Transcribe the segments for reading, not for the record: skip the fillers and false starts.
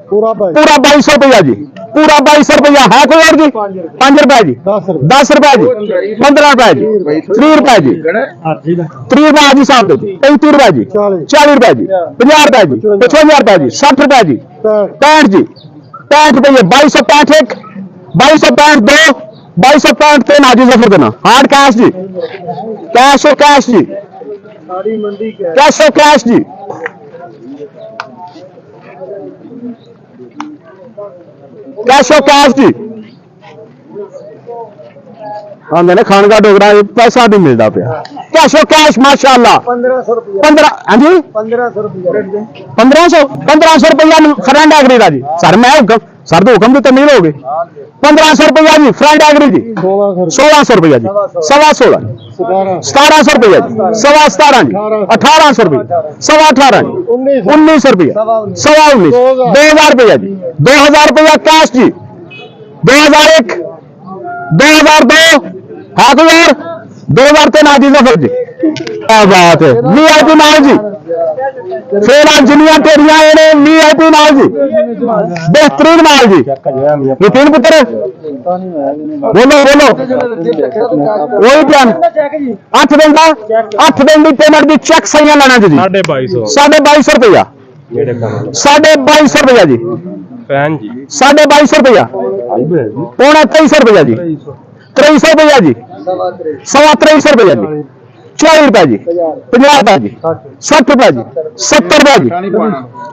पूरा 2200 रुपया जी, पूरा 2200 रुपया है। कोई और जी? 5 रुपए जी, 10 रुपए जी, 15 रुपए जी, 30 रुपए जी, 30 रुपए जी साहब जी, 35 रुपए जी, 40 रुपए जी, 50 रुपए जी, 55 रुपए जी, 60 रुपए जी, 65 जी, 65 रुपये, 2265 एक, 2265 दो, 2265 तीन हाजी जफर देना। हार्ड कैश जी, कैश हो कैश जी, कैश हो कैश जी, कैश हो कैश जी। आंदे ने खान का डोगरा पैसा नहीं मिलता पे। कैश हो कैश माशाल्लाह। 1500 रुपया। 15 हाँ जी 1500 रुपया। 1500 रुपया फ्रेंड एग्री का जी। सर मैं हुक्म सर तो हुक्म तो मिल हो गए। 1500 रुपया जी फ्रेंड एग्री जी। 1600 रुपया जी, 16.5, 1700 रुपया जी, 17.5 जी, 1800 रुपया, 18.5 जी, 1900 रुपया, 19.5, 2000 रुपया जी, 2000 रुपया कैश जी, 2001, 2002 हाँ तो यार 2000 ते नाजी जफर जी। क्या बात है वीआईपी नाल जी। फिर आज जिनिया तेरिया वीआईपी नाल जी, बेहतरीन माल जी। तीन पुत्र बोलो बोलो वही प्लान 8 दिन का 8 दिन की पेमेंट की चेक सही लेना जी। 2250 रुपया, 2250 रुपया जी, 2250 रुपया, पौना 2300 रुपया जी, 2300 रुपया जी, 2300 रुपया जी, 40 रुपया जी, 50 रुपया जी, 60 रुपया जी, 70 रुपया जी,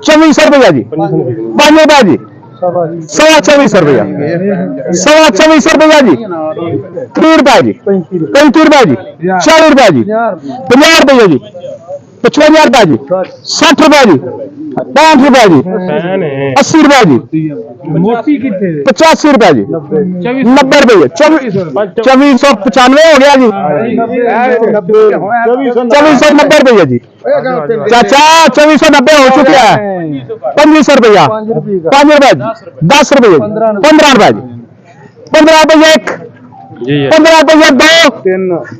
2400 रुपया जी, 5 रुपया जी, 2400 रुपया, 2400 रुपया जी, 30 रुपया जी, 35 रुपया जी, 40 रुपया जी, 50 रुपया जी, 55 रुपया जी, 60 रुपया जी, 65 रुपया जी, 80 रुपया जी, 85 रुपया जी, 90 रुपये, 2495 हो गया जी, 2490 रुपया जी। चाचा 2490 हो चुका है। 2500 रुपया, 5 रुपया जी, 10 रुपये, 15 रुपया जी, 15 रुपये एक, 15 रुपये दो,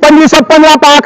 2515 पाक